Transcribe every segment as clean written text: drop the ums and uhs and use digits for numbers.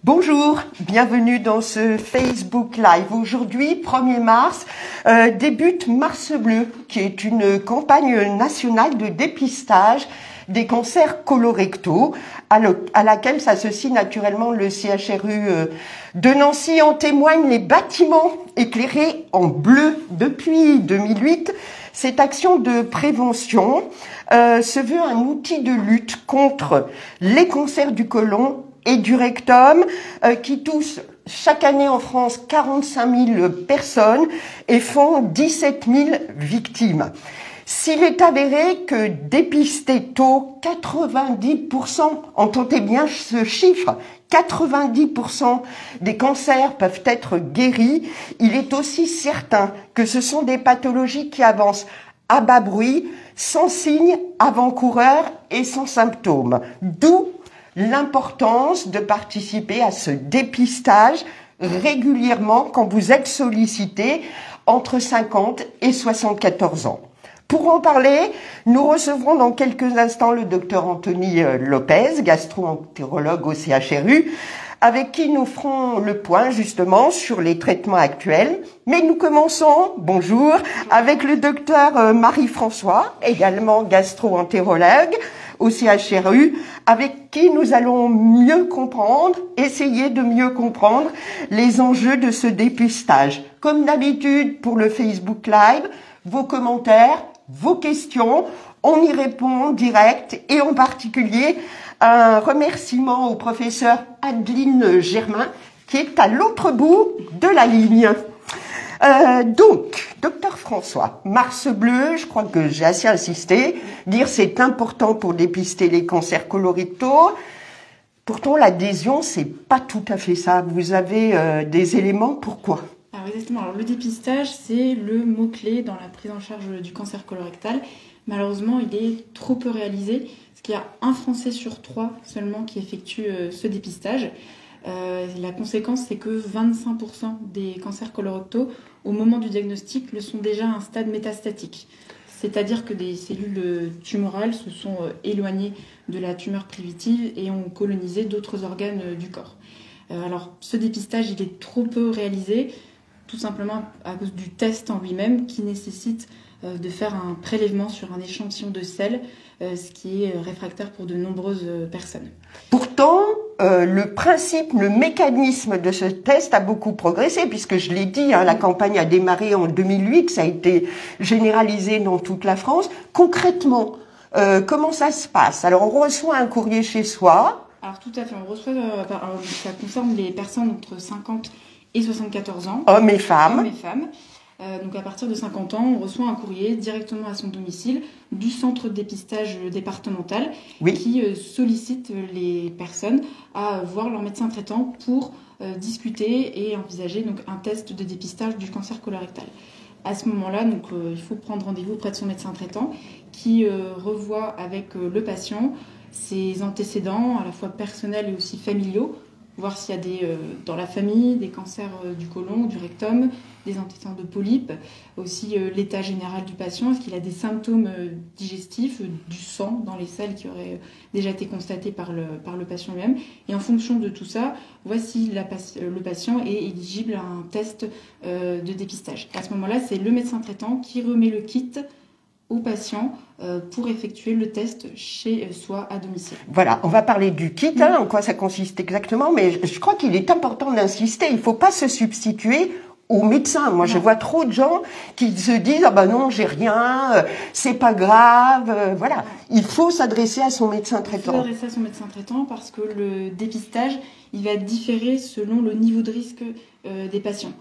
Bonjour, bienvenue dans ce Facebook Live. Aujourd'hui, 1er mars, débute Mars Bleu, qui est une campagne nationale de dépistage des cancers colorectaux, à laquelle s'associe naturellement le CHRU de Nancy. En témoignent les bâtiments éclairés en bleu depuis 2008. Cette action de prévention se veut un outil de lutte contre les cancers du côlon et du rectum qui touchent chaque année en France 45 000 personnes et font 17 000 victimes. S'il est avéré que dépister tôt, 90%, entendez bien ce chiffre, 90% des cancers peuvent être guéris, il est aussi certain que ce sont des pathologies qui avancent à bas bruit, sans signes avant-coureurs et sans symptômes. D'où l'importance de participer à ce dépistage régulièrement quand vous êtes sollicité entre 50 et 74 ans. Pour en parler, nous recevrons dans quelques instants le docteur Anthony Lopez, gastro-entérologue au CHRU, avec qui nous ferons le point justement sur les traitements actuels. Mais nous commençons, bonjour, avec le docteur Marie-François, également gastro-entérologue au CHRU, avec qui nous allons essayer de mieux comprendre les enjeux de ce dépistage. Comme d'habitude pour le Facebook Live, vos commentaires, vos questions, on y répond en direct et en particulier un remerciement au professeur Adeline Germain qui est à l'autre bout de la ligne. Donc, docteur François, Mars Bleu, je crois que j'ai assez insisté, dire c'est important pour dépister les cancers colorectaux. Pourtant, l'adhésion, c'est pas tout à fait ça. Vous avez des éléments, pourquoi ? Alors exactement, le dépistage, c'est le mot-clé dans la prise en charge du cancer colorectal. Malheureusement, il est trop peu réalisé, parce qu'il y a un Français sur 3 seulement qui effectue ce dépistage. La conséquence, c'est que 25% des cancers colorectaux, au moment du diagnostic, le sont déjà à un stade métastatique. C'est-à-dire que des cellules tumorales se sont éloignées de la tumeur primitive et ont colonisé d'autres organes du corps. Alors, ce dépistage, il est trop peu réalisé, tout simplement à cause du test en lui-même qui nécessite de faire un prélèvement sur un échantillon de selles, ce qui est réfractaire pour de nombreuses personnes. Pourtant, le principe, le mécanisme de ce test a beaucoup progressé, puisque je l'ai dit, la campagne a démarré en 2008, ça a été généralisé dans toute la France. Concrètement, comment ça se passe ? Alors, on reçoit un courrier chez soi. Alors, tout à fait, on reçoit, ça concerne les personnes entre 50 et 74 ans. Hommes et femmes. Hommes et femmes. Donc à partir de 50 ans, on reçoit un courrier directement à son domicile du centre de dépistage départemental qui sollicite les personnes à voir leur médecin traitant pour discuter et envisager donc un test de dépistage du cancer colorectal. À ce moment-là, donc, il faut prendre rendez-vous auprès de son médecin traitant qui revoit avec le patient ses antécédents à la fois personnels et aussi familiaux, voir s'il y a dans la famille des cancers du côlon, du rectum, des antécédents de polypes, aussi l'état général du patient, est-ce qu'il a des symptômes digestifs, du sang dans les selles qui auraient déjà été constatés par le patient lui-même. Et en fonction de tout ça, voici le patient est éligible à un test de dépistage. À ce moment-là, c'est le médecin traitant qui remet le kit au patient pour effectuer le test chez soi à domicile. Voilà, on va parler du kit, en quoi ça consiste exactement, mais je crois qu'il est important d'insister, il ne faut pas se substituer au médecin. Moi, je vois trop de gens qui se disent « Ah ben non, j'ai rien, c'est pas grave. » Voilà, il faut s'adresser à son médecin traitant. Il faut s'adresser à son médecin traitant parce que le dépistage, il va différer selon le niveau de risque des patients.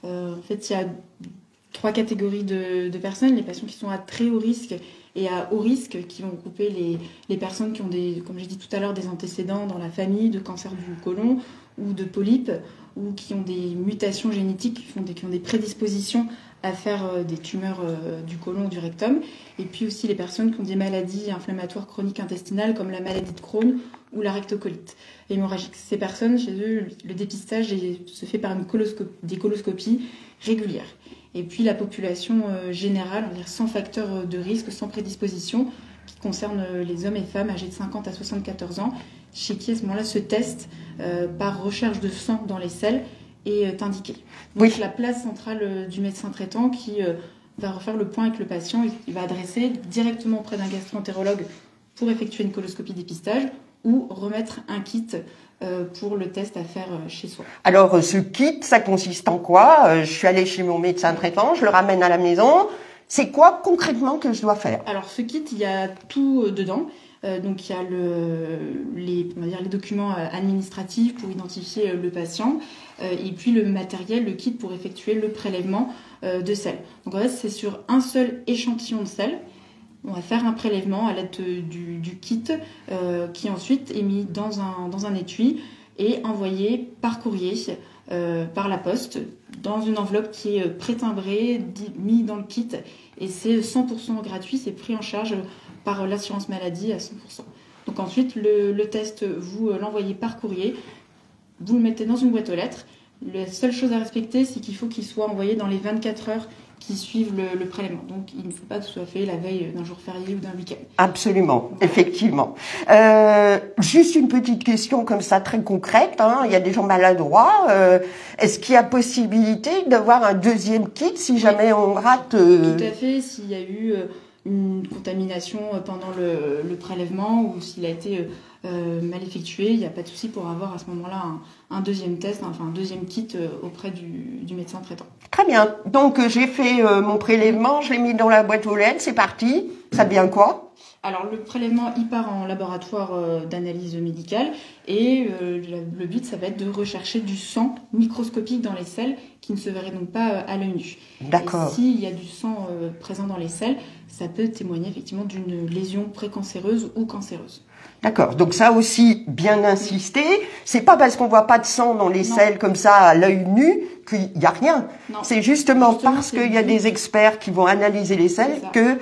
En fait, il y a 3 catégories de personnes, les patients qui sont à très haut risque et à haut risque, qui vont couper les personnes qui ont comme j'ai dit tout à l'heure, des antécédents dans la famille de cancer du côlon ou de polypes, ou qui ont des mutations génétiques, qui ont des prédispositions à faire des tumeurs du côlon ou du rectum. Et puis aussi les personnes qui ont des maladies inflammatoires chroniques intestinales comme la maladie de Crohn ou la rectocolite hémorragique. Ces personnes, chez eux, le dépistage se fait par des coloscopies régulières. Et puis la population générale, on va dire sans facteur de risque, sans prédisposition, qui concerne les hommes et femmes âgés de 50 à 74 ans, chez qui à ce moment-là ce test par recherche de sang dans les selles est indiqué. Donc la place centrale du médecin traitant qui va refaire le point avec le patient et qui va adresser directement auprès d'un gastro-entérologue pour effectuer une coloscopie dépistage ou remettre un kit pour le test à faire chez soi. Alors ce kit, ça consiste en quoi? Je suis allée chez mon médecin traitant, je le ramène à la maison. C'est quoi concrètement que je dois faire? Alors ce kit, il y a tout dedans. Donc il y a les documents administratifs pour identifier le patient et puis le matériel, le kit pour effectuer le prélèvement de sel. Donc en fait c'est sur un seul échantillon de sel. On va faire un prélèvement à l'aide du kit qui ensuite est mis dans un étui et envoyé par courrier, par la poste, dans une enveloppe qui est pré-timbrée, mis dans le kit. Et c'est 100% gratuit, c'est pris en charge par l'assurance maladie à 100%. Donc ensuite, le test, vous l'envoyez par courrier, vous le mettez dans une boîte aux lettres. La seule chose à respecter, c'est qu'il faut qu'il soit envoyé dans les 24 heures qui suivent le prélèvement. Donc, il ne faut pas que ce soit fait la veille d'un jour férié ou d'un week-end. Absolument, effectivement. Juste une petite question comme ça, très concrète. Il y a des gens maladroits. Est-ce qu'il y a possibilité d'avoir un deuxième kit si jamais on rate Tout à fait. S'il y a eu une contamination pendant le prélèvement ou s'il a été mal effectué, il n'y a pas de souci pour avoir à ce moment-là un deuxième test, enfin un deuxième kit auprès du médecin traitant. Très bien. Donc j'ai fait mon prélèvement, je l'ai mis dans la boîte aux lettres, c'est parti. Ça devient quoi? Alors le prélèvement, il part en laboratoire d'analyse médicale et le but, ça va être de rechercher du sang microscopique dans les selles qui ne se verrait donc pas à l'œil nu. D'accord. Et s'il y a du sang présent dans les selles, ça peut témoigner effectivement d'une lésion précancéreuse ou cancéreuse. D'accord. Donc ça aussi, bien insister. C'est pas parce qu'on voit pas de sang dans les selles comme ça à l'œil nu qu'il y a rien. C'est justement parce qu'il y a des experts qui vont analyser les selles que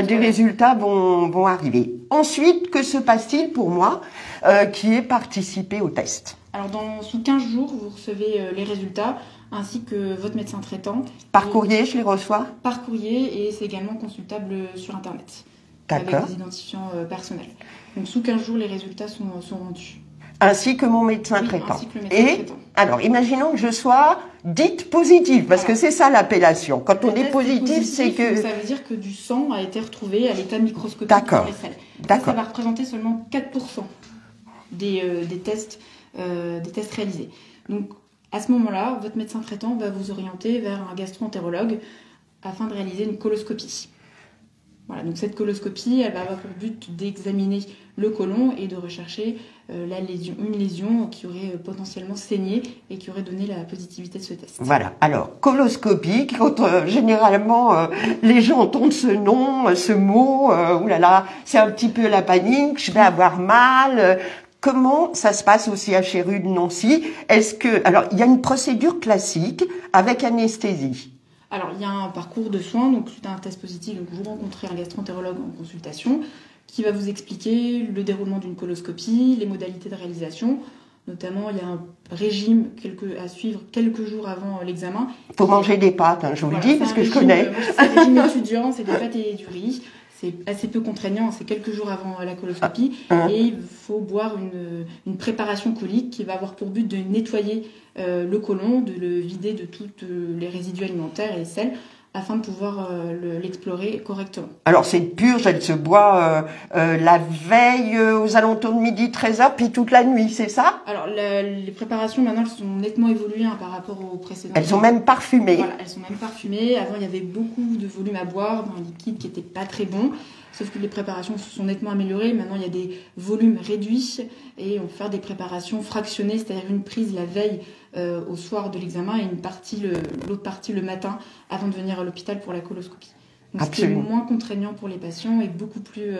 des résultats vont arriver. Ensuite, que se passe-t-il pour moi qui ai participé au test? Alors sous 15 jours, vous recevez les résultats ainsi que votre médecin traitant. Par courrier, je les reçois? Par courrier et c'est également consultable sur Internet. Avec des identifiants personnels. Donc sous 15 jours, les résultats sont rendus. Ainsi que mon médecin traitant. Ainsi que le médecin traitant. Alors, imaginons que je sois dite positive, parce que c'est ça l'appellation. Quand on est positif, c'est que... Ça veut dire que du sang a été retrouvé à l'état microscopique dans les selles. D'accord. Ça va représenter seulement 4% des tests réalisés. Donc, à ce moment-là, votre médecin traitant va vous orienter vers un gastro-entérologue afin de réaliser une coloscopie. Voilà, donc cette coloscopie, elle va avoir pour but d'examiner le côlon et de rechercher une lésion qui aurait potentiellement saigné et qui aurait donné la positivité de ce test. Voilà, alors coloscopie, quand généralement les gens entendent ce nom, ce mot, oulala, c'est un petit peu la panique, je vais avoir mal. Comment ça se passe au CHRU de Nancy? Alors, il y a une procédure classique avec anesthésie. Alors, il y a un parcours de soins, donc suite à un test positif, donc vous rencontrez un gastro-entérologue en consultation qui va vous expliquer le déroulement d'une coloscopie, les modalités de réalisation. Notamment, il y a un régime à suivre quelques jours avant l'examen. Il faut manger des pâtes, je vous le dis, parce que je connais. C'est un régime étudiant, c'est des pâtes et du riz. C'est assez peu contraignant, c'est quelques jours avant la coloscopie. Et il faut boire une préparation colique qui va avoir pour but de nettoyer le côlon, de le vider de tous les résidus alimentaires et les selles, afin de pouvoir l'explorer correctement. Alors cette purge, elle se boit la veille aux alentours de midi, 13h, puis toute la nuit, c'est ça? Alors les préparations maintenant, elles sont nettement évoluées par rapport aux précédentes. Elles sont même parfumées. Voilà, elles sont même parfumées. Avant, il y avait beaucoup de volume à boire dans un liquide qui n'était pas très bon. Sauf que les préparations se sont nettement améliorées. Maintenant, il y a des volumes réduits et on peut faire des préparations fractionnées, c'est-à-dire une prise la veille au soir de l'examen et l'autre partie le matin avant de venir à l'hôpital pour la coloscopie. Donc c'est moins contraignant pour les patients et beaucoup plus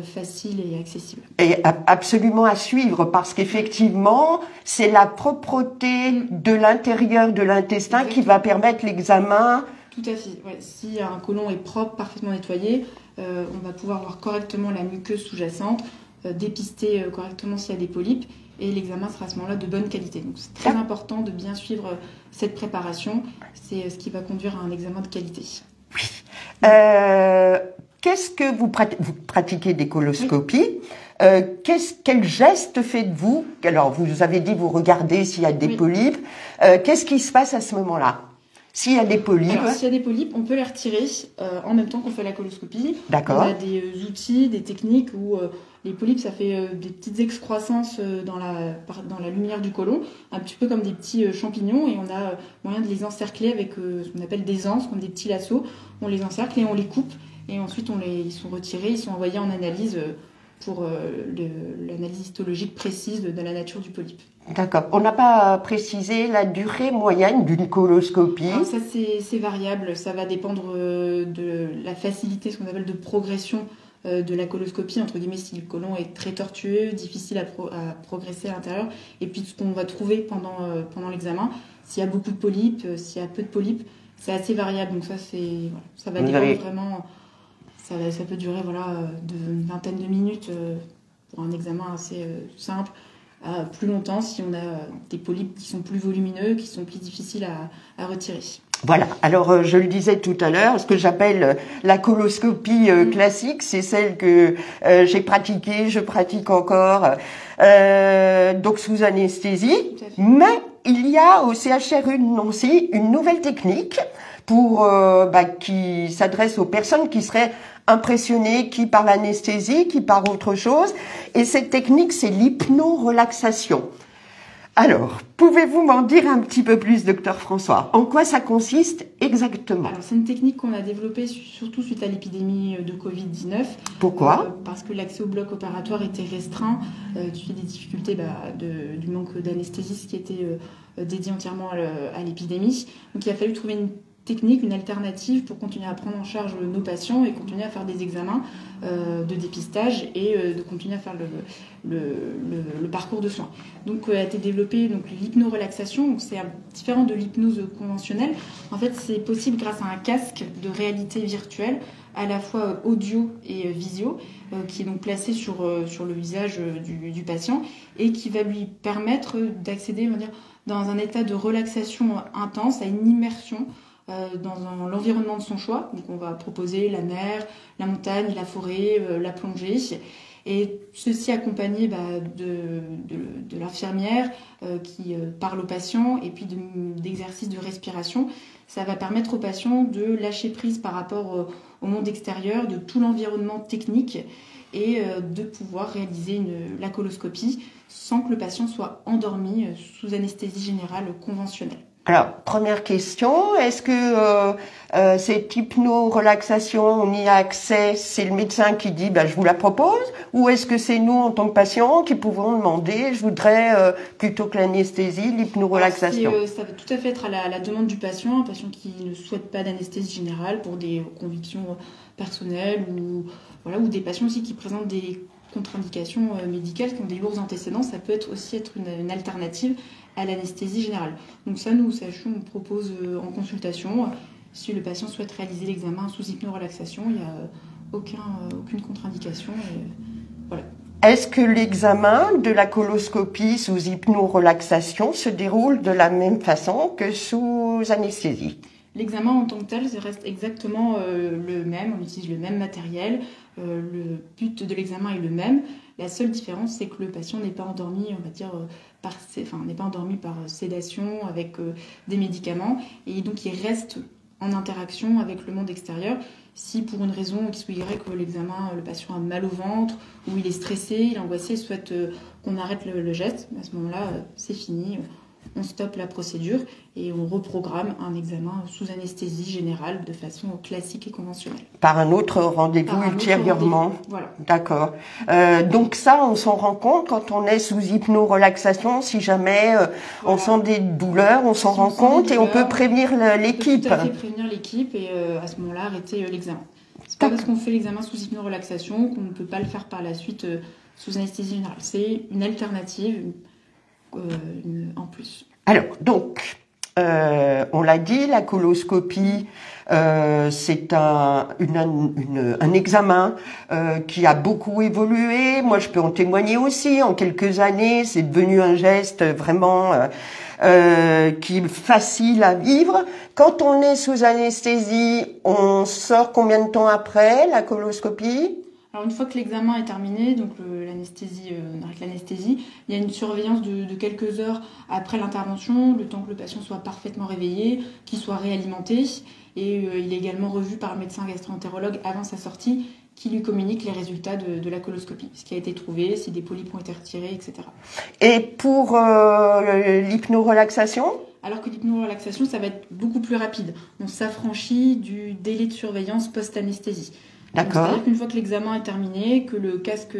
facile et accessible. Et absolument à suivre parce qu'effectivement, c'est la propreté de l'intérieur de l'intestin qui va permettre l'examen Tout à fait. Ouais. Si un côlon est propre, parfaitement nettoyé, on va pouvoir voir correctement la muqueuse sous-jacente, dépister correctement s'il y a des polypes, et l'examen sera à ce moment-là de bonne qualité. Donc c'est très important de bien suivre cette préparation. C'est ce qui va conduire à un examen de qualité. Oui. Qu'est-ce que vous pratiquez des coloscopies? Oui. Quel geste faites-vous? Alors, vous avez dit, vous regardez s'il y a des polypes. Qu'est-ce qui se passe à ce moment-là? S'il y a des polypes... Alors, s'il y a des polypes, on peut les retirer en même temps qu'on fait la coloscopie. D'accord. On a des outils, des techniques où les polypes, ça fait des petites excroissances dans la lumière du côlon, un petit peu comme des petits champignons, et on a moyen de les encercler avec ce qu'on appelle des anses, comme des petits lassos. On les encercle et on les coupe, et ensuite ils sont retirés, ils sont envoyés en analyse pour l'analyse histologique précise de la nature du polype. D'accord. On n'a pas précisé la durée moyenne d'une coloscopie. Alors ça, c'est variable. Ça va dépendre de la facilité, ce qu'on appelle de progression de la coloscopie, entre guillemets, si le côlon est très tortueux, difficile à progresser à l'intérieur, et puis ce qu'on va trouver pendant l'examen. S'il y a beaucoup de polypes, s'il y a peu de polypes, c'est assez variable. Donc ça, ça va dépendre vraiment... Ça peut durer une vingtaine de minutes pour un examen assez simple. Plus longtemps si on a des polypes qui sont plus volumineux, qui sont plus difficiles à retirer. Voilà, alors je le disais tout à l'heure, ce que j'appelle la coloscopie classique, c'est celle que je pratique encore, donc sous anesthésie, mais il y a au CHRU de Nancy une nouvelle technique qui s'adresse aux personnes qui seraient impressionnées, qui par l'anesthésie, qui par autre chose. Et cette technique, c'est l'hypnorelaxation. Alors, pouvez-vous m'en dire un petit peu plus, docteur François? En quoi ça consiste exactement? Alors, c'est une technique qu'on a développée surtout suite à l'épidémie de Covid-19. Pourquoi? Parce que l'accès au bloc opératoire était restreint du fait des difficultés du manque d'anesthésistes qui étaient dédiés entièrement à l'épidémie. Donc, il a fallu trouver une technique, une alternative pour continuer à prendre en charge nos patients et continuer à faire des examens de dépistage et de continuer à faire le parcours de soins. Donc a été développée l'hypnorelaxation, c'est différent de l'hypnose conventionnelle. En fait, c'est possible grâce à un casque de réalité virtuelle, à la fois audio et visio, qui est donc placé sur le visage du patient et qui va lui permettre d'accéder, on va dire, dans un état de relaxation intense, à une immersion dans l'environnement de son choix. Donc on va proposer la mer, la montagne, la forêt, la plongée. Et ceci accompagné de l'infirmière qui parle au patient et puis d'exercices de respiration. Ça va permettre au patient de lâcher prise par rapport au monde extérieur, de tout l'environnement technique et de pouvoir réaliser la coloscopie sans que le patient soit endormi sous anesthésie générale conventionnelle. Alors, première question, est-ce que cette hypno-relaxation, on y a accès, c'est le médecin qui dit je vous la propose, ou est-ce que c'est nous en tant que patients qui pouvons demander, je voudrais plutôt que l'anesthésie, l'hypno-relaxation? Ça va tout à fait être à la demande du patient, un patient qui ne souhaite pas d'anesthésie générale pour des convictions personnelles ou des patients aussi qui présentent des contre-indications médicales, qui ont des lourds antécédents, ça peut aussi être une alternative à l'anesthésie générale. Donc ça, nous, on propose en consultation, si le patient souhaite réaliser l'examen sous hypnorelaxation, il n'y a aucune contre-indication. Voilà. Est-ce que l'examen de la coloscopie sous hypnorelaxation se déroule de la même façon que sous anesthésie? L'examen en tant que tel reste exactement le même, on utilise le même matériel, le but de l'examen est le même. La seule différence, c'est que le patient n'est pas endormi, on va dire, n'est pas endormi par sédation avec des médicaments, et donc il reste en interaction avec le monde extérieur. Si pour une raison X ou Y, l'examen, le patient a mal au ventre, ou il est stressé, il est angoissé, il souhaite qu'on arrête le geste, à ce moment-là, c'est fini. On stoppe la procédure et on reprogramme un examen sous anesthésie générale de façon classique et conventionnelle. Par un autre rendez-vous ultérieurement. Voilà. D'accord. Donc ça, on s'en rend compte quand on est sous hypnorelaxation, si jamais on sent des douleurs, on s'en rend compte et on peut prévenir l'équipe. On peut tout à fait prévenir l'équipe et à ce moment-là arrêter l'examen. C'est pas parce qu'on fait l'examen sous hypnorelaxation qu'on ne peut pas le faire par la suite sous anesthésie générale. C'est une alternative en plus. Alors, donc, On l'a dit, la coloscopie, c'est un examen qui a beaucoup évolué. Moi, je peux en témoigner aussi. En quelques années, c'est devenu un geste vraiment qui est facile à vivre. Quand on est sous anesthésie, on sort combien de temps après la coloscopie? Alors une fois que l'examen est terminé, donc l'anesthésie, on arrête l'anesthésie, il y a une surveillance de quelques heures après l'intervention, le temps que le patient soit parfaitement réveillé, qu'il soit réalimenté, et il est également revu par le médecin gastro-entérologue avant sa sortie, qui lui communique les résultats de la coloscopie, ce qui a été trouvé, si des polypes ont été retirés, etc. Et pour l'hypnorelaxation? Alors que l'hypnorelaxation, ça va être beaucoup plus rapide. On s'affranchit du délai de surveillance post-anesthésie. D'accord. C'est-à-dire qu'une fois que l'examen est terminé, que le casque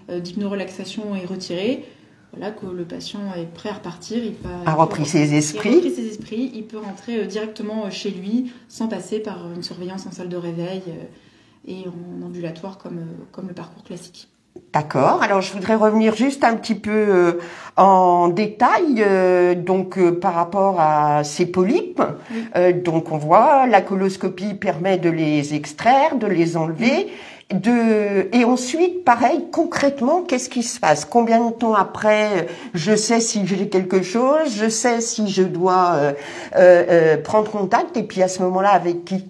d'hypnorelaxation est retiré, voilà, que le patient est prêt à repartir, il a repris ses esprits, il peut rentrer directement chez lui sans passer par une surveillance en salle de réveil et en ambulatoire comme le parcours classique. D'accord. Alors, je voudrais revenir juste un petit peu en détail, par rapport à ces polypes. Oui. Donc, on voit, la coloscopie permet de les extraire, de les enlever. Et ensuite, pareil, concrètement, qu'est-ce qui se passe? Combien de temps après, je sais si j'ai quelque chose, je sais si je dois prendre contact, et puis à ce moment-là, avec qui?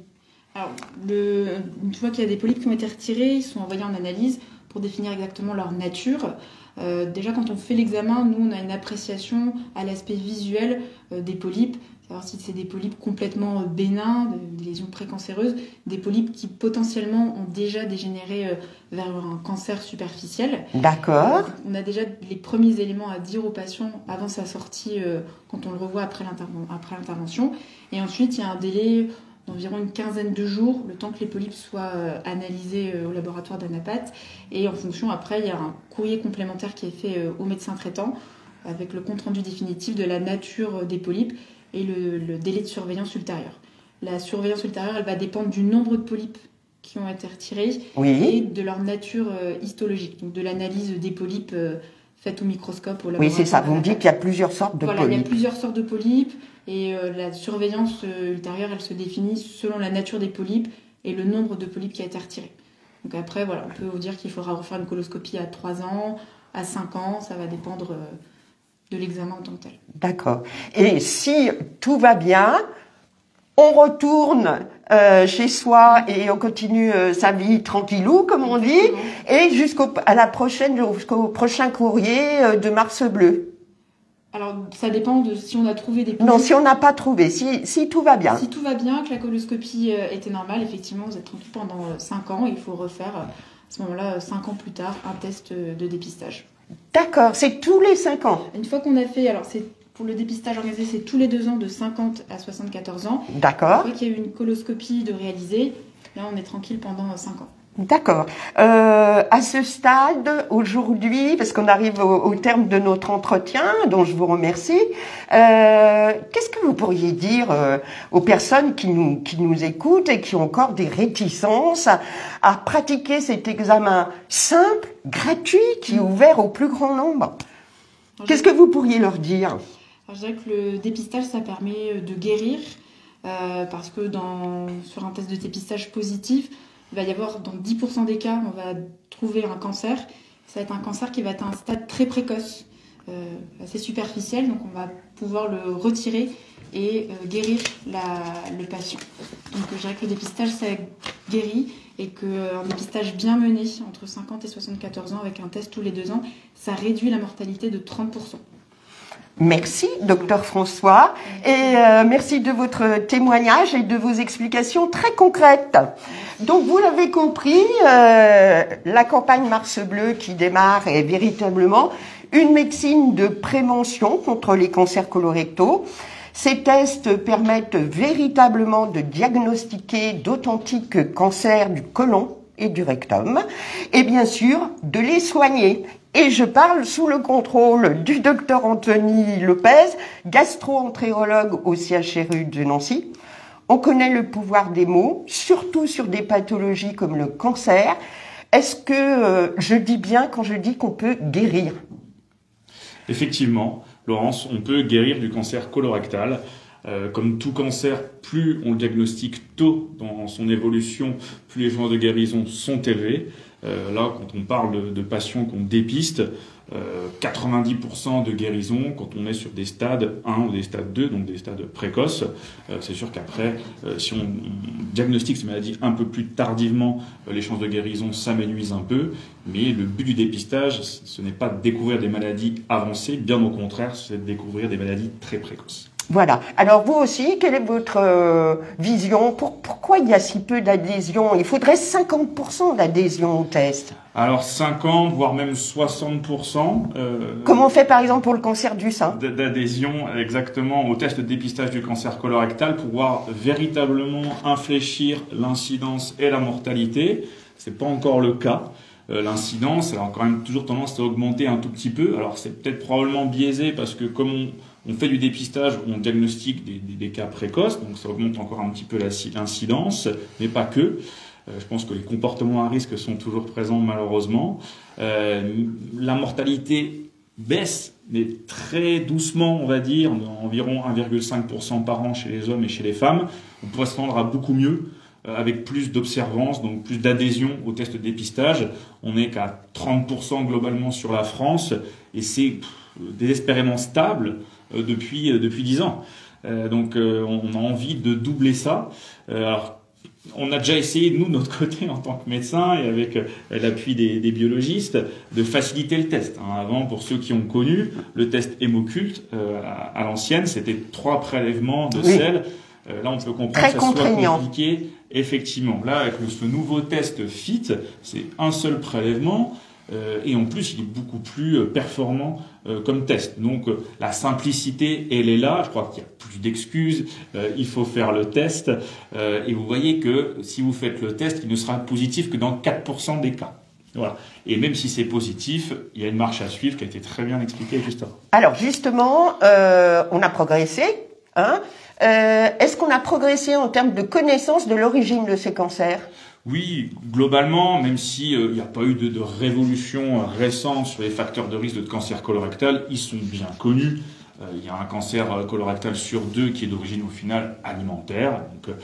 Alors, une fois qu'il y a des polypes qui ont été retirés, ils sont envoyés en analyse pour définir exactement leur nature. Déjà, quand on fait l'examen, nous, on a une appréciation à l'aspect visuel des polypes, savoir si c'est des polypes complètement bénins, des lésions précancéreuses, des polypes qui potentiellement ont déjà dégénéré vers un cancer superficiel. D'accord. On a déjà les premiers éléments à dire au patient avant sa sortie, quand on le revoit après l'intervention. Et ensuite, il y a un délai d'environ une quinzaine de jours, le temps que les polypes soient analysés au laboratoire d'Anapat. Et en fonction, après, il y a un courrier complémentaire qui est fait au médecin traitant avec le compte-rendu définitif de la nature des polypes et le délai de surveillance ultérieure. La surveillance ultérieure, elle va dépendre du nombre de polypes qui ont été retirés et de leur nature histologique, donc de l'analyse des polypes faite au microscope au laboratoire. Oui, c'est ça. Vous me dites qu'il y a plusieurs sortes de polypes. Il y a plusieurs sortes de polypes et la surveillance ultérieure, elle se définit selon la nature des polypes et le nombre de polypes qui a été retiré. Donc après, voilà, on peut vous dire qu'il faudra refaire une coloscopie à 3 ans, à 5 ans, ça va dépendre de l'examen en tant que tel. D'accord. Et si tout va bien, on retourne chez soi et on continue sa vie tranquillou, comme on dit, et jusqu'au prochain courrier de Mars Bleu. Alors, ça dépend de si on a trouvé des polypes. Non, si on n'a pas trouvé, si tout va bien. Si tout va bien, que la coloscopie était normale, effectivement, vous êtes tranquille pendant 5 ans, il faut refaire, à ce moment-là, 5 ans plus tard, un test de dépistage. D'accord, c'est tous les 5 ans. Une fois qu'on a fait, alors c'est pour le dépistage organisé, c'est tous les 2 ans de 50 à 74 ans. D'accord. Une fois qu'il y a eu une coloscopie de réaliser, là on est tranquille pendant 5 ans. D'accord. À ce stade, aujourd'hui, parce qu'on arrive au terme de notre entretien, dont je vous remercie, qu'est-ce que vous pourriez dire aux personnes qui nous écoutent et qui ont encore des réticences à pratiquer cet examen simple, gratuit, qui est ouvert au plus grand nombre? Qu'est-ce que vous pourriez leur dire? Alors, je dirais que le dépistage, ça permet de guérir, parce que sur un test de dépistage positif, il va y avoir, dans 10% des cas, on va trouver un cancer. Ça va être un cancer qui va être à un stade très précoce, assez superficiel, donc on va pouvoir le retirer et guérir le patient. Donc je dirais que le dépistage, ça guérit et qu'un dépistage bien mené entre 50 et 74 ans avec un test tous les 2 ans, ça réduit la mortalité de 30%. Merci, docteur François, et merci de votre témoignage et de vos explications très concrètes. Donc, vous l'avez compris, la campagne Mars Bleu qui démarre est véritablement une médecine de prévention contre les cancers colorectaux. Ces tests permettent véritablement de diagnostiquer d'authentiques cancers du côlon et du rectum, et bien sûr, de les soigner. Et je parle sous le contrôle du docteur Anthony Lopez, gastro-entérologue au CHRU de Nancy. On connaît le pouvoir des mots, surtout sur des pathologies comme le cancer. Est-ce que je dis bien quand je dis qu'on peut guérir? Effectivement, Laurence, on peut guérir du cancer colorectal. Comme tout cancer, plus on le diagnostique tôt dans son évolution, plus les chances de guérison sont élevées. Là, quand on parle de patients qu'on dépiste, 90% de guérison quand on est sur des stades 1 ou des stades 2, donc des stades précoces. C'est sûr qu'après, si on diagnostique cette maladie un peu plus tardivement, les chances de guérison s'amenuisent un peu. Mais le but du dépistage, ce n'est pas de découvrir des maladies avancées, bien au contraire, c'est de découvrir des maladies très précoces. Voilà. Alors vous aussi, quelle est votre vision? Pourquoi il y a si peu d'adhésion? Il faudrait 50% d'adhésion au test. Alors 50, voire même 60%. Comment on fait par exemple pour le cancer du sein? D'adhésion exactement au test de dépistage du cancer colorectal pour pouvoir véritablement infléchir l'incidence et la mortalité. C'est pas encore le cas. L'incidence, elle a quand même toujours tendance à augmenter un tout petit peu. Alors c'est peut-être probablement biaisé parce que comme on fait du dépistage, on diagnostique des cas précoces, donc ça augmente encore un petit peu l'incidence, mais pas que. Je pense que les comportements à risque sont toujours présents malheureusement. La mortalité baisse, mais très doucement, on va dire, environ 1,5% par an chez les hommes et chez les femmes. On pourrait se rendre à beaucoup mieux avec plus d'observance, donc plus d'adhésion au test de dépistage. On n'est qu'à 30% globalement sur la France et c'est désespérément stable depuis 10 ans. Donc on a envie de doubler ça. Alors, on a déjà essayé, nous, de notre côté, en tant que médecin et avec l'appui des biologistes, de faciliter le test. Avant, pour ceux qui ont connu, le test hémoculte, à l'ancienne, c'était 3 prélèvements de sel. Là, on peut comprendre très que ça soit contraignant. compliqué. Effectivement. Là, avec ce nouveau test FIT, c'est un seul prélèvement. Et en plus, il est beaucoup plus performant comme test. Donc, la simplicité, elle est là. Je crois qu'il n'y a plus d'excuses. Il faut faire le test. Et vous voyez que si vous faites le test, il ne sera positif que dans 4% des cas. Voilà. Et même si c'est positif, il y a une marche à suivre qui a été très bien expliquée juste avant. Alors, justement, on a progressé, hein. Est-ce qu'on a progressé en termes de connaissance de l'origine de ces cancers? Oui, globalement, même s'il n'y a pas eu de révolution récente sur les facteurs de risque de cancer colorectal, ils sont bien connus. Il y a un cancer colorectal sur 2 qui est d'origine au final alimentaire. Donc,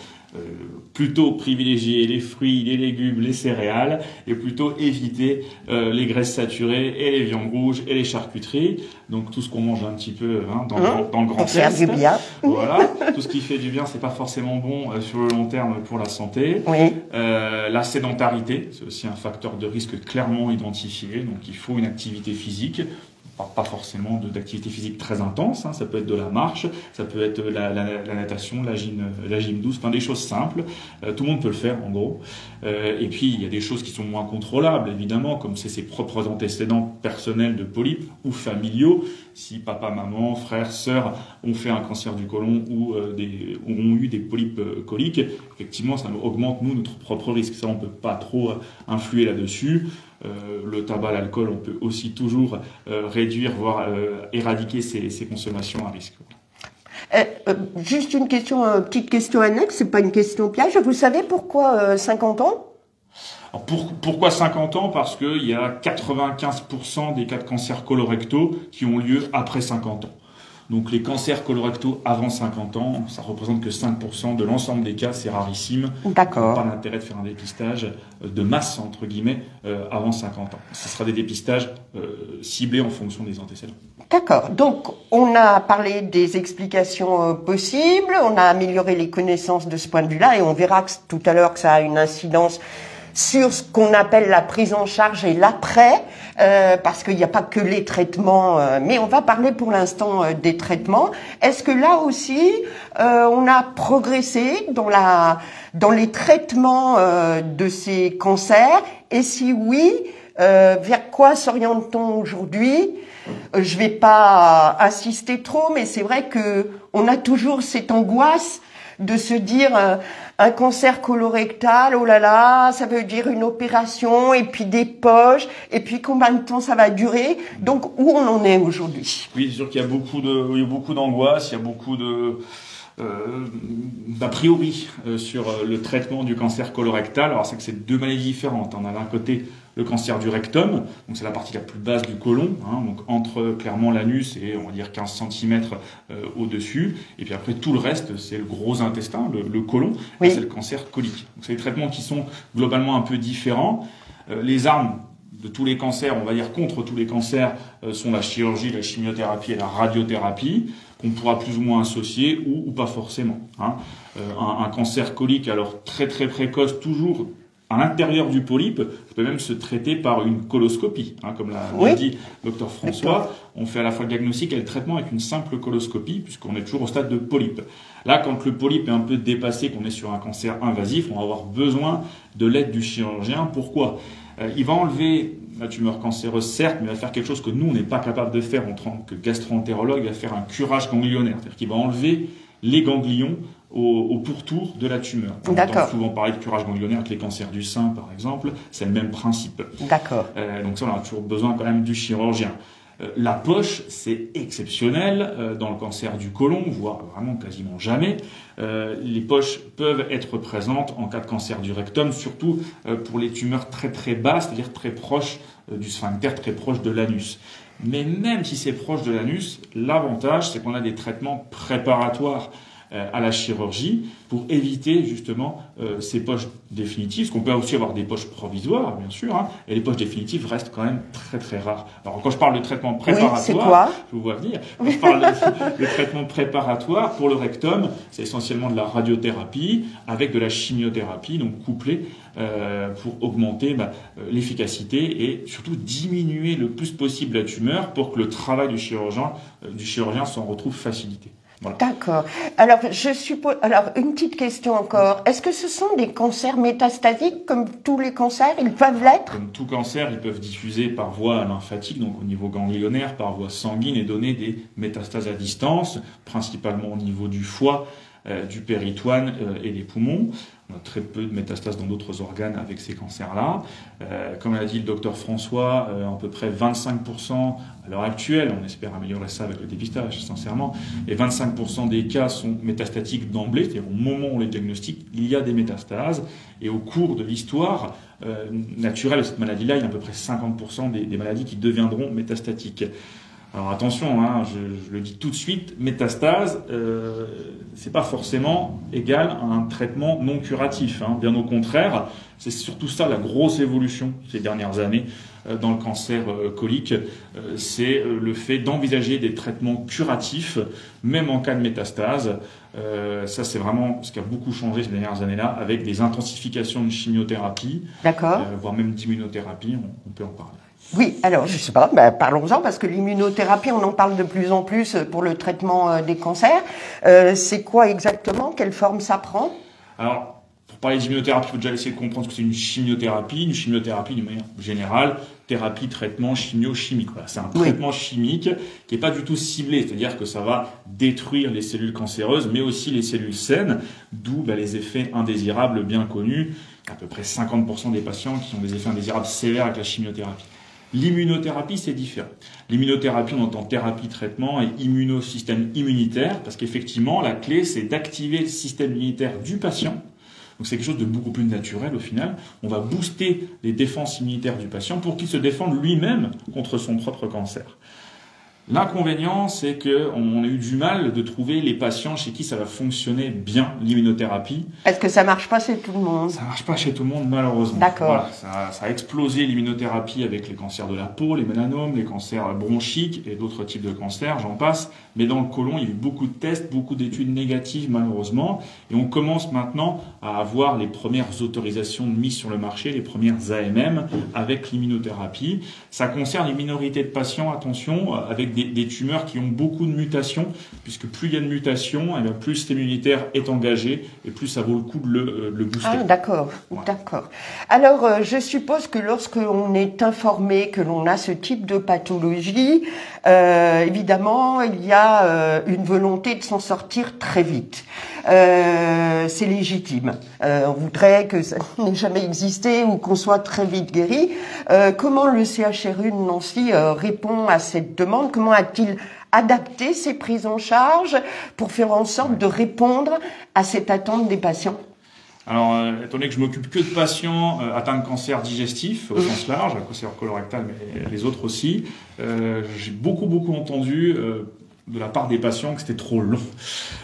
plutôt privilégier les fruits, les légumes, les céréales et plutôt éviter les graisses saturées et les viandes rouges et les charcuteries. Donc tout ce qu'on mange un petit peu dans le grand test. Du bien. Voilà, tout ce qui fait du bien, c'est pas forcément bon sur le long terme pour la santé. Oui. La sédentarité, c'est aussi un facteur de risque clairement identifié. Donc il faut une activité physique. Pas forcément d'activité physique très intense, hein. Ça peut être de la marche, ça peut être la natation, la gym douce, enfin des choses simples. Tout le monde peut le faire en gros. Et puis il y a des choses qui sont moins contrôlables évidemment, comme c'est ses propres antécédents personnels de polypes ou familiaux. Si papa, maman, frère, sœur ont fait un cancer du côlon ou ont eu des polypes coliques, effectivement ça augmente notre propre risque. Ça on peut pas trop influer là-dessus. Le tabac, l'alcool, on peut aussi toujours réduire, voire éradiquer ces consommations à risque. Juste une question, petite question annexe, c'est pas une question piège. Vous savez pourquoi 50 ans? Alors pourquoi 50 ans? Parce qu'il y a 95% des cas de cancer colorectaux qui ont lieu après 50 ans. Donc les cancers colorectaux avant 50 ans, ça représente que 5% de l'ensemble des cas, c'est rarissime. D'accord. Pas d'intérêt de faire un dépistage de masse, entre guillemets, avant 50 ans. Ce sera des dépistages ciblés en fonction des antécédents. D'accord. Donc, on a parlé des explications possibles, on a amélioré les connaissances de ce point de vue-là, et on verra tout à l'heure que ça a une incidence sur ce qu'on appelle la prise en charge et l'après, parce qu'il n'y a pas que les traitements, mais on va parler pour l'instant des traitements. Est-ce que là aussi, on a progressé dans les traitements de ces cancers? Et si oui, vers quoi s'oriente-t-on aujourd'hui? Je vais pas insister trop, mais c'est vrai que on a toujours cette angoisse de se dire un cancer colorectal, oh là là, ça veut dire une opération et puis des poches et puis combien de temps ça va durer. Donc où on en est aujourd'hui? Oui, c'est sûr qu'il y a beaucoup d'angoisse, il y a beaucoup de d'a priori sur le traitement du cancer colorectal. Alors c'est que c'est deux maladies différentes. On a d'un côté le cancer du rectum, donc c'est la partie la plus basse du côlon, donc entre clairement l'anus et on va dire 15 cm au-dessus. Et puis après tout le reste, c'est le gros intestin, le côlon, et c'est le cancer colique. Donc c'est des traitements qui sont globalement un peu différents. Les armes de tous les cancers, on va dire contre tous les cancers, sont la chirurgie, la chimiothérapie et la radiothérapie, qu'on pourra plus ou moins associer ou pas forcément. Un cancer colique, alors très très précoce, toujours à l'intérieur du polype, peut même se traiter par une coloscopie, comme l'a dit Dr François. On fait à la fois le diagnostic et le traitement avec une simple coloscopie, puisqu'on est toujours au stade de polype. Là, quand le polype est un peu dépassé, qu'on est sur un cancer invasif, on va avoir besoin de l'aide du chirurgien. Pourquoi ? Il va enlever la tumeur cancéreuse, certes, mais il va faire quelque chose que nous, on n'est pas capable de faire en tant que gastro-entérologue. Il va faire un curage ganglionnaire, c'est-à-dire qu'il va enlever les ganglions au pourtour de la tumeur. On entend souvent parler de curage ganglionnaire avec les cancers du sein, par exemple. C'est le même principe. D'accord. Donc ça, on a toujours besoin quand même du chirurgien. La poche, c'est exceptionnel dans le cancer du côlon, voire vraiment quasiment jamais. Les poches peuvent être présentes en cas de cancer du rectum, surtout pour les tumeurs très très basses, c'est-à-dire très proches du sphincter, très proches de l'anus. Mais même si c'est proche de l'anus, l'avantage, c'est qu'on a des traitements préparatoires à la chirurgie pour éviter justement ces poches définitives, parce qu'on peut aussi avoir des poches provisoires, bien sûr, et les poches définitives restent quand même très très rares. Alors quand je parle de traitement préparatoire, je vous vois venir, quand je parle de traitement préparatoire pour le rectum, c'est essentiellement de la radiothérapie avec de la chimiothérapie, donc couplée pour augmenter l'efficacité et surtout diminuer le plus possible la tumeur pour que le travail du chirurgien s'en retrouve facilité. Voilà. D'accord. Alors, je suppose. Alors, une petite question encore. Est-ce que ce sont des cancers métastasiques comme tous les cancers? Ils peuvent l'être? Comme tout cancer, ils peuvent diffuser par voie lymphatique, donc au niveau ganglionnaire, par voie sanguine et donner des métastases à distance, principalement au niveau du foie, du péritoine et des poumons. On a très peu de métastases dans d'autres organes avec ces cancers-là. Comme l'a dit le docteur François, à peu près 25% à l'heure actuelle, on espère améliorer ça avec le dépistage, sincèrement, et 25% des cas sont métastatiques d'emblée, c'est-à-dire au moment où on les diagnostique, il y a des métastases, et au cours de l'histoire naturelle de cette maladie-là, il y a à peu près 50% des maladies qui deviendront métastatiques. Alors attention, je le dis tout de suite, métastase, c'est pas forcément égal à un traitement non curatif. Bien au contraire, c'est surtout ça la grosse évolution ces dernières années dans le cancer colique, c'est le fait d'envisager des traitements curatifs, même en cas de métastase. Ça, c'est vraiment ce qui a beaucoup changé ces dernières années-là, avec des intensifications de chimiothérapie, voire même d'immunothérapie, on peut en parler. Oui, alors je sais pas, parlons-en parce que l'immunothérapie, on en parle de plus en plus pour le traitement des cancers. C'est quoi exactement? Quelle forme ça prend? Alors, pour parler d'immunothérapie, il faut déjà essayer de comprendre ce que c'est une chimiothérapie. Une chimiothérapie, d'une manière générale, thérapie, traitement chimio-chimique. Voilà, c'est un traitement chimique qui est pas du tout ciblé, c'est-à-dire que ça va détruire les cellules cancéreuses, mais aussi les cellules saines, d'où les effets indésirables bien connus. À peu près 50% des patients qui ont des effets indésirables sévères avec la chimiothérapie. L'immunothérapie, c'est différent. L'immunothérapie, on entend thérapie, traitement et système immunitaire, parce qu'effectivement, la clé, c'est d'activer le système immunitaire du patient. Donc c'est quelque chose de beaucoup plus naturel au final. On va booster les défenses immunitaires du patient pour qu'il se défende lui-même contre son propre cancer. L'inconvénient, c'est qu'on a eu du mal de trouver les patients chez qui ça va fonctionner bien, l'immunothérapie. Est-ce que ça marche pas chez tout le monde? Ça marche pas chez tout le monde, malheureusement. D'accord. Voilà, ça a explosé l'immunothérapie avec les cancers de la peau, les mélanomes, les cancers bronchiques et d'autres types de cancers, j'en passe. Mais dans le côlon, il y a eu beaucoup de tests, beaucoup d'études négatives, malheureusement. Et on commence maintenant à avoir les premières autorisations de mise sur le marché, les premières AMM avec l'immunothérapie. Ça concerne une minorité de patients, attention, avec des tumeurs qui ont beaucoup de mutations, puisque plus il y a de mutations, et bien plus le système immunitaire est engagé, et plus ça vaut le coup de le booster. Ah, d'accord, d'accord. Alors, je suppose que lorsque l'on est informé que l'on a ce type de pathologie, évidemment, il y a une volonté de s'en sortir très vite. C'est légitime. On voudrait que ça n'ait jamais existé ou qu'on soit très vite guéri. Comment le CHRU de Nancy répond à cette demande? Comment a-t-il adapter ces prises en charge pour faire en sorte de répondre à cette attente des patients? Alors, étant donné que je m'occupe que de patients atteints de cancer digestif au sens large, cancer colorectal, mais les autres aussi, j'ai beaucoup entendu de la part des patients que c'était trop long.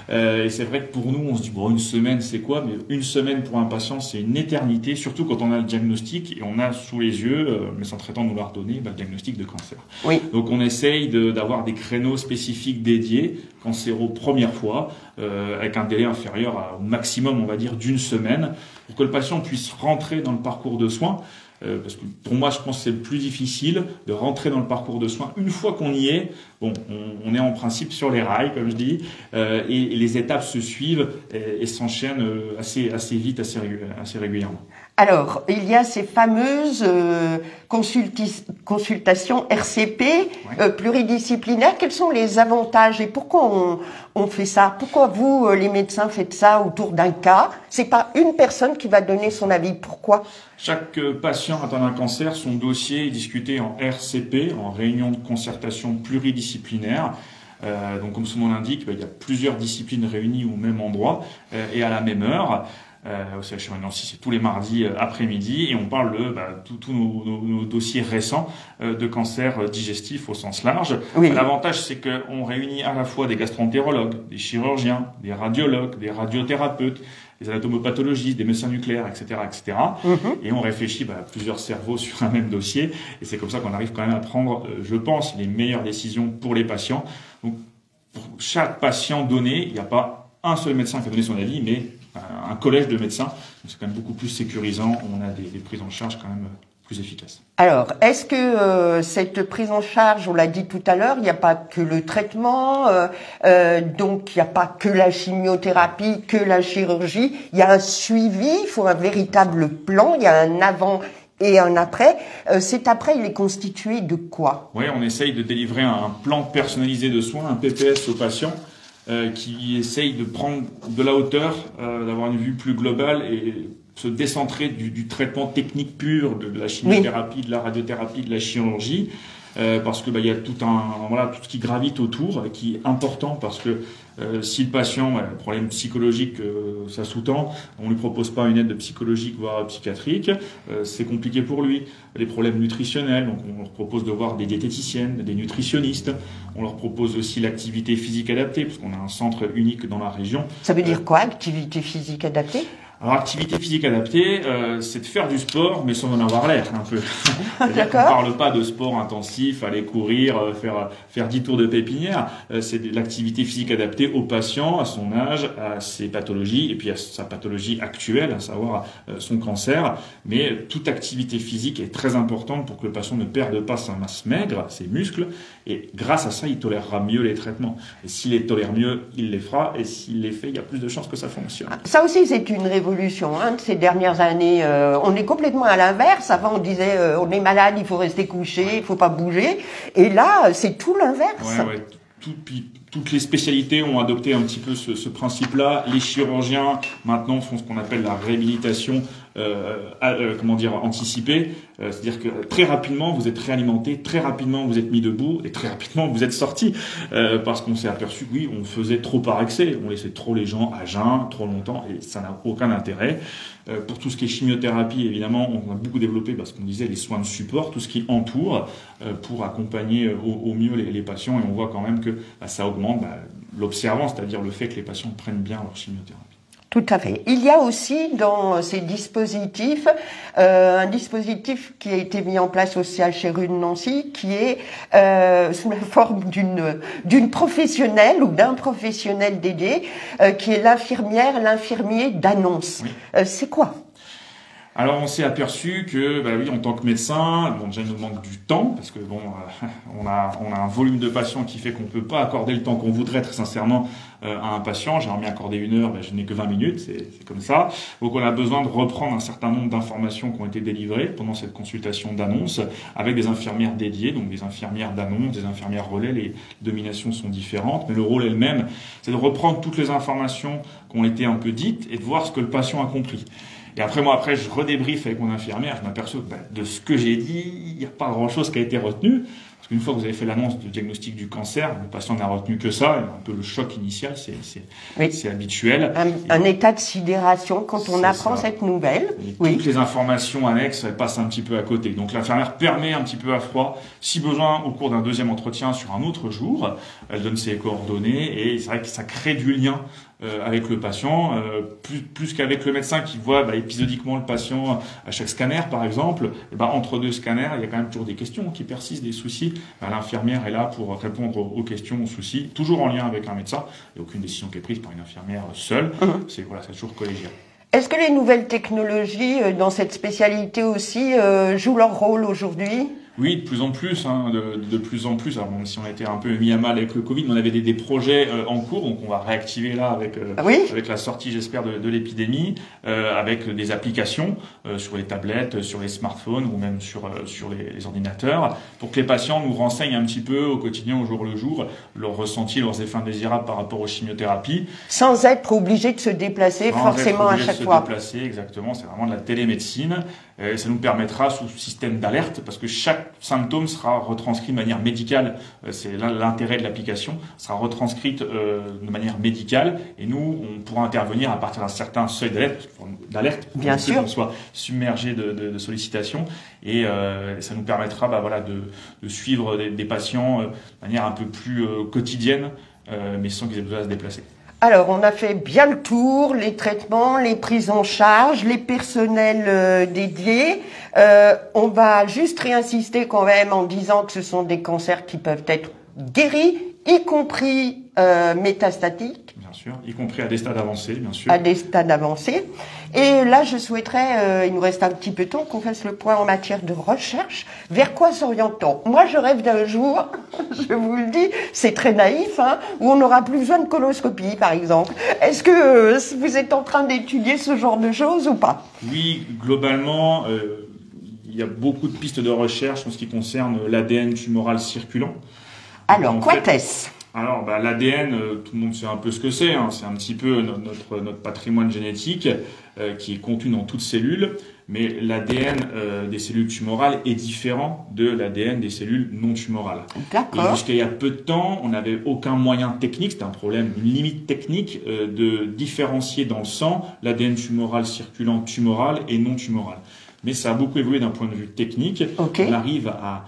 Et c'est vrai que pour nous, on se dit, bon, une semaine, c'est quoi? Mais une semaine pour un patient, c'est une éternité, surtout quand on a le diagnostic et on a sous les yeux, le médecin traitant nous l'a redonné, le diagnostic de cancer. Oui. Donc on essaye d'avoir des créneaux spécifiques dédiés, cancéro première fois, avec un délai inférieur au maximum, on va dire, d'une semaine, pour que le patient puisse rentrer dans le parcours de soins. Parce que pour moi, je pense que c'est le plus difficile de rentrer dans le parcours de soins. Une fois qu'on y est, bon, on est en principe sur les rails, comme je dis, et les étapes se suivent et s'enchaînent assez vite, assez régulièrement. Alors, il y a ces fameuses consultations RCP pluridisciplinaires. Quels sont les avantages et pourquoi on fait ça? Pourquoi vous, les médecins, faites ça autour d'un cas? C'est pas une personne qui va donner son avis. Pourquoi? Chaque patient atteint d'un cancer, son dossier est discuté en RCP, en réunion de concertation pluridisciplinaire. Donc, comme son nom l'indique, il y a plusieurs disciplines réunies au même endroit et à la même heure. Au CHRU Nancy, c'est tous les mardis après-midi et on parle de tous nos dossiers récents de cancer digestif au sens large. Oui. L'avantage, c'est qu'on réunit à la fois des gastroentérologues, des chirurgiens, des radiologues, des radiothérapeutes, des anatomopathologistes, des médecins nucléaires, etc., etc. Et on réfléchit à plusieurs cerveaux sur un même dossier et c'est comme ça qu'on arrive quand même à prendre, je pense, les meilleures décisions pour les patients. Donc, pour chaque patient donné, il n'y a pas un seul médecin qui a donné son avis, mais un collège de médecins. C'est quand même beaucoup plus sécurisant. On a des prises en charge quand même plus efficaces. Alors, est-ce que cette prise en charge, on l'a dit tout à l'heure, il n'y a pas que le traitement, donc il n'y a pas que la chimiothérapie, que la chirurgie. Il y a un suivi, il faut un véritable plan, il y a un avant et un après. Cet après, il est constitué de quoi? Oui, on essaye de délivrer un plan personnalisé de soins, un PPS aux patients. Qui essaye de prendre de la hauteur, d'avoir une vue plus globale et se décentrer du traitement technique pur de la chimiothérapie, de la radiothérapie, de la chirurgie, parce que il y a tout ce qui gravite autour, qui est important parce que si le patient a un problème psychologique, ça sous-tend, on lui propose pas une aide psychologique voire psychiatrique, c'est compliqué pour lui. Les problèmes nutritionnels, donc on leur propose de voir des diététiciennes, des nutritionnistes. On leur propose aussi l'activité physique adaptée, parce qu'on a un centre unique dans la région. Ça veut dire quoi, activité physique adaptée? Alors, activité physique adaptée, c'est de faire du sport, mais sans en avoir l'air, un peu. D'accord. On parle pas de sport intensif, aller courir, faire 10 tours de pépinière. C'est de l'activité physique adaptée au patient, à son âge, à ses pathologies, et puis à sa pathologie actuelle, à savoir son cancer. Mais toute activité physique est très importante pour que le patient ne perde pas sa masse maigre, ses muscles, et grâce à ça, il tolérera mieux les traitements. Et s'il les tolère mieux, il les fera, et s'il les fait, il y a plus de chances que ça fonctionne. Ça aussi, c'est une révolution de ces dernières années. On est complètement à l'inverse. Avant, on disait on est malade, il faut rester couché, il faut pas bouger. Et là, c'est tout l'inverse. Ouais. Toutes les spécialités ont adopté un petit peu ce principe-là. Les chirurgiens maintenant font ce qu'on appelle la réhabilitation anticipée. C'est-à-dire que très rapidement vous êtes réalimenté, très rapidement vous êtes mis debout et très rapidement vous êtes sorti parce qu'on s'est aperçu que oui, on faisait trop par excès, on laissait trop les gens à jeun trop longtemps et ça n'a aucun intérêt. Pour tout ce qui est chimiothérapie, évidemment, on a beaucoup développé parce qu'on disait les soins de support, tout ce qui entoure pour accompagner au mieux les patients et on voit quand même que ça augmente l'observance, c'est-à-dire le fait que les patients prennent bien leur chimiothérapie. Tout à fait. Il y a aussi dans ces dispositifs un dispositif qui a été mis en place au CHRU de Nancy qui est sous la forme d'une professionnelle ou d'un professionnel dédié qui est l'infirmier d'annonce. Oui. C'est quoi ? Alors on s'est aperçu que, oui, en tant que médecin, déjà il nous manque du temps parce que on a un volume de patients qui fait qu'on peut pas accorder le temps qu'on voudrait très sincèrement à un patient. J'aimerais bien accorder 1 heure, je n'ai que 20 minutes, c'est comme ça. Donc on a besoin de reprendre un certain nombre d'informations qui ont été délivrées pendant cette consultation d'annonce avec des infirmières dédiées, donc des infirmières d'annonce, des infirmières relais. Les dominations sont différentes, mais le rôle est le même. C'est de reprendre toutes les informations qui ont été un peu dites et de voir ce que le patient a compris. Et après, je redébriefe avec mon infirmière, je m'aperçois que de ce que j'ai dit, il n'y a pas grand-chose qui a été retenu. Parce Parce qu'une fois que vous avez fait l'annonce du diagnostic du cancer, le patient n'a retenu que ça, et un peu le choc initial, c'est habituel. Un état de sidération quand on apprend cette nouvelle. Et toutes les informations annexes, elles passent un petit peu à côté. Donc l'infirmière permet un petit peu à froid, si besoin, au cours d'un deuxième entretien sur un autre jour, elle donne ses coordonnées, et c'est vrai que ça crée du lien avec le patient, plus qu'avec le médecin qui voit épisodiquement le patient à chaque scanner par exemple. Et entre deux scanners, il y a quand même toujours des questions qui persistent, des soucis. L'infirmière est là pour répondre aux questions, aux soucis, toujours en lien avec un médecin. Il n'y a aucune décision qui est prise par une infirmière seule. C'est toujours collégial. Est-ce que les nouvelles technologies dans cette spécialité aussi jouent leur rôle aujourd'hui ? Oui, de plus en plus, de plus en plus. Alors, même si on a été un peu mis à mal avec le Covid, on avait des projets en cours, donc on va réactiver là avec la sortie, j'espère, de l'épidémie, avec des applications sur les tablettes, sur les smartphones ou même sur les ordinateurs, pour que les patients nous renseignent un petit peu au quotidien, au jour le jour, leurs ressentis, leurs effets indésirables par rapport aux chimiothérapies. Sans être obligé de se déplacer forcément à chaque fois. Se déplacer, exactement. C'est vraiment de la télémédecine. Ça nous permettra sous système d'alerte, parce que chaque symptôme sera retranscrit de manière médicale. C'est l'intérêt de l'application, sera retranscrite de manière médicale, et nous, on pourra intervenir à partir d'un certain seuil d'alerte, bien sûr, qu'on soit submergé de sollicitations, et ça nous permettra de suivre des patients de manière un peu plus quotidienne, mais sans qu'ils aient besoin de se déplacer. Alors, on a fait bien le tour, les traitements, les prises en charge, les personnels dédiés. On va juste réinsister quand même en disant que ce sont des cancers qui peuvent être guéris, y compris métastatiques. Bien sûr, y compris à des stades avancés, bien sûr. À des stades avancés. Et là, je souhaiterais, il nous reste un petit peu de temps, qu'on fasse le point en matière de recherche. Vers quoi s'oriente-t-on ? Moi, je rêve d'un jour, je vous le dis, c'est très naïf, où on n'aura plus besoin de coloscopie, par exemple. Est-ce que vous êtes en train d'étudier ce genre de choses ou pas ? Oui, globalement, il y a beaucoup de pistes de recherche en ce qui concerne l'ADN tumoral circulant. Alors, quoi est-ce ? Alors, l'ADN, tout le monde sait un peu ce que c'est. C'est un petit peu notre patrimoine génétique qui est contenu dans toute cellule. Mais l'ADN des cellules tumorales est différent de l'ADN des cellules non tumorales. D'accord. Et jusqu'à il y a peu de temps, on n'avait aucun moyen technique, c'était un problème, une limite technique, de différencier dans le sang l'ADN tumoral circulant tumoral et non tumoral. Mais ça a beaucoup évolué d'un point de vue technique. Okay. On arrive à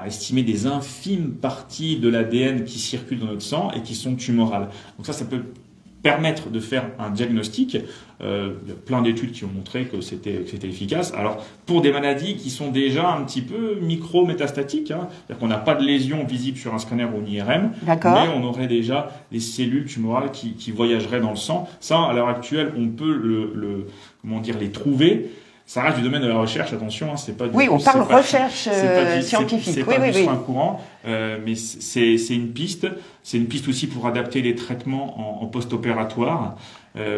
estimer des infimes parties de l'ADN qui circulent dans notre sang et qui sont tumorales. Donc ça peut permettre de faire un diagnostic. Il y a plein d'études qui ont montré que c'était efficace. Alors, pour des maladies qui sont déjà un petit peu micro-métastatiques, c'est-à-dire qu'on n'a pas de lésion visible sur un scanner ou une IRM, mais on aurait déjà les cellules tumorales qui voyageraient dans le sang. Ça, à l'heure actuelle, on peut les trouver. Ça reste du domaine de la recherche, attention, c'est pas du on parle recherche scientifique. C'est pas du soin courant, mais c'est une piste. C'est une piste aussi pour adapter les traitements en post-opératoire,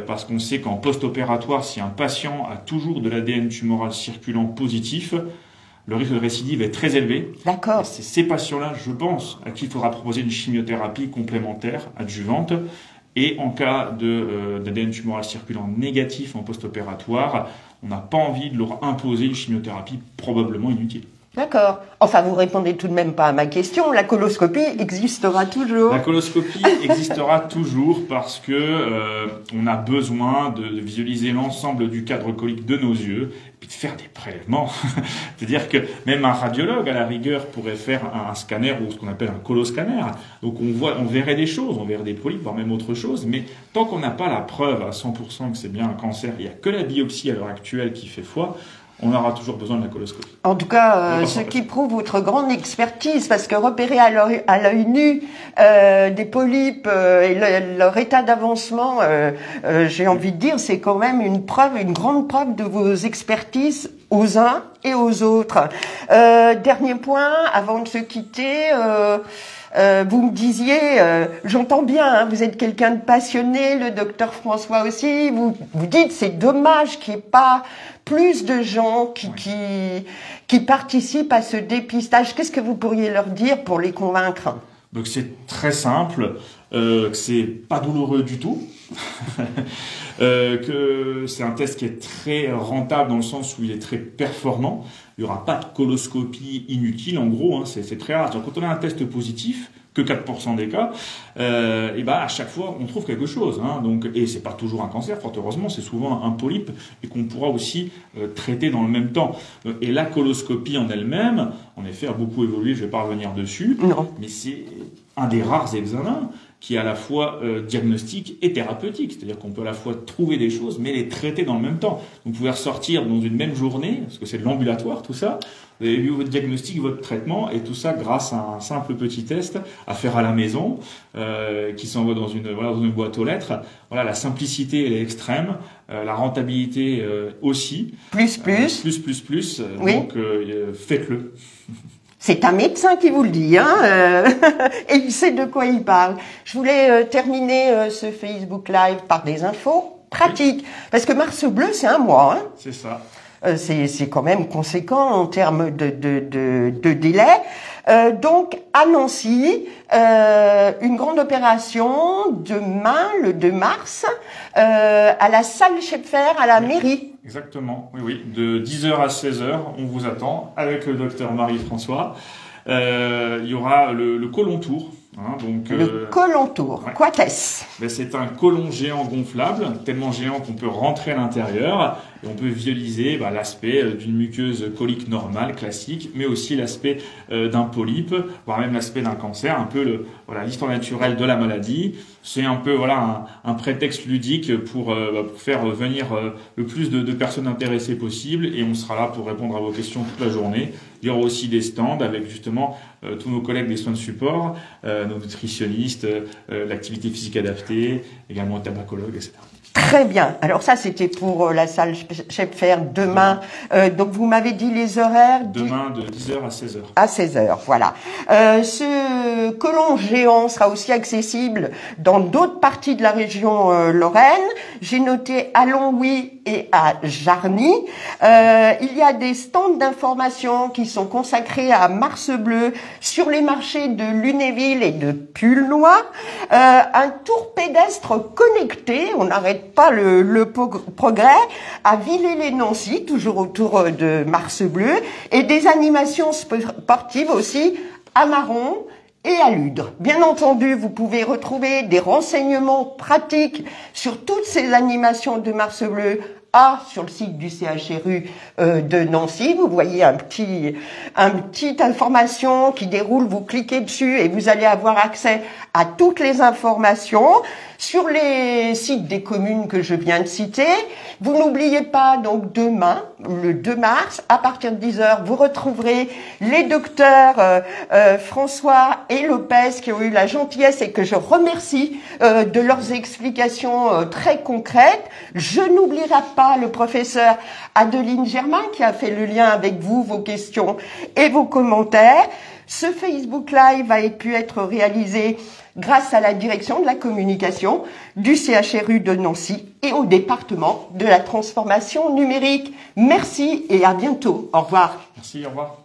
parce qu'on sait qu'en post-opératoire, si un patient a toujours de l'ADN tumoral circulant positif, le risque de récidive est très élevé. D'accord. C'est ces patients-là, je pense, à qui il faudra proposer une chimiothérapie complémentaire, adjuvante. Et en cas d'ADN tumoral circulant négatif en post-opératoire, on n'a pas envie de leur imposer une chimiothérapie probablement inutile. D'accord. Enfin, vous répondez tout de même pas à ma question. La coloscopie existera toujours. La coloscopie existera toujours parce que on a besoin de visualiser l'ensemble du cadre colique de nos yeux et puis de faire des prélèvements. C'est-à-dire que même un radiologue, à la rigueur, pourrait faire un scanner ou ce qu'on appelle un coloscanner. Donc on verrait des choses, on verrait des polypes, voire même autre chose. Mais tant qu'on n'a pas la preuve à 100% que c'est bien un cancer, il n'y a que la biopsie à l'heure actuelle qui fait foi. On aura toujours besoin de la coloscopie. En tout cas, ce qui prouve votre grande expertise, parce que repérer à l'œil nu des polypes et leur état d'avancement, j'ai envie de dire, c'est quand même une grande preuve de vos expertises aux uns et aux autres. Dernier point, avant de se quitter, vous me disiez, j'entends bien, vous êtes quelqu'un de passionné, le docteur François aussi, vous dites c'est dommage qu'il n'y ait pas plus de gens qui participent à ce dépistage. Qu'est-ce que vous pourriez leur dire pour les convaincre ? Donc c'est très simple, que c'est pas douloureux du tout, que c'est un test qui est très rentable dans le sens où il est très performant. Il n'y aura pas de coloscopie inutile, en gros, hein, c'est très rare. Donc, quand on a un test positif, que 4% des cas, et ben à chaque fois on trouve quelque chose. Hein, donc, et c'est pas toujours un cancer, fort heureusement, c'est souvent un polype et qu'on pourra aussi traiter dans le même temps. Et la coloscopie en elle-même, en effet, a beaucoup évolué. Je vais pas revenir dessus, mais c'est un des rares examens qui est à la fois diagnostique et thérapeutique. C'est-à-dire qu'on peut à la fois trouver des choses, mais les traiter dans le même temps. Vous pouvez ressortir dans une même journée, parce que c'est de l'ambulatoire tout ça, vous avez eu votre diagnostic, votre traitement, et tout ça grâce à un simple petit test à faire à la maison, qui s'envoie dans une boîte aux lettres. Voilà, la simplicité elle est extrême, la rentabilité aussi. Plus. Oui. Donc faites-le. C'est un médecin qui vous le dit, hein, et il sait de quoi il parle. Je voulais terminer ce Facebook Live par des infos pratiques, parce que Mars Bleu, c'est un mois. Hein. C'est ça. C'est quand même conséquent en termes de délai. Donc, à Nancy, une grande opération demain, le 2 mars, à la salle Schepfer, à la mairie. Exactement, oui. De 10h à 16h, on vous attend avec le docteur Marie-François. Il y aura le côlon tour. Hein, donc, le côlon tour, ouais. Quoi qu'est-ce? C'est un côlon géant gonflable, tellement géant qu'on peut rentrer à l'intérieur et on peut visualiser l'aspect d'une muqueuse colique normale, classique, mais aussi l'aspect d'un polype, voire même l'aspect d'un cancer, un peu l'histoire naturelle de la maladie. C'est un peu un prétexte ludique pour faire venir le plus de personnes intéressées possible, et on sera là pour répondre à vos questions toute la journée. Il y aura aussi des stands avec justement tous nos collègues des soins de support, nos nutritionnistes, l'activité physique adaptée, également tabacologues, etc. Très bien. Alors ça, c'était pour la salle Schepfer demain. Donc vous m'avez dit les horaires. Demain de 10h à 16h. À 16h, voilà. Ce côlon géant sera aussi accessible dans d'autres parties de la région Lorraine. J'ai noté à Longwy et à Jarny. Il y a des stands d'information qui sont consacrés à Mars Bleu sur les marchés de Lunéville et de Pulnoy. Un tour pédestre connecté, on n'arrête pas le progrès, à Villers-les-Nancy, toujours autour de Mars Bleu, et des animations sportives aussi à Maron et à Ludre. Bien entendu, vous pouvez retrouver des renseignements pratiques sur toutes ces animations de Mars Bleu sur le site du CHRU de Nancy. Vous voyez un petit information qui déroule, vous cliquez dessus et vous allez avoir accès à toutes les informations sur les sites des communes que je viens de citer. Vous n'oubliez pas, donc demain, le 2 mars, à partir de 10h, vous retrouverez les docteurs François et Lopez qui ont eu la gentillesse et que je remercie de leurs explications très concrètes. Je n'oublierai pas le professeur Adeline Germain qui a fait le lien avec vous, vos questions et vos commentaires. Ce Facebook Live a pu être réalisé grâce à la direction de la communication du CHRU de Nancy et au département de la transformation numérique. Merci et à bientôt. Au revoir. Merci, au revoir.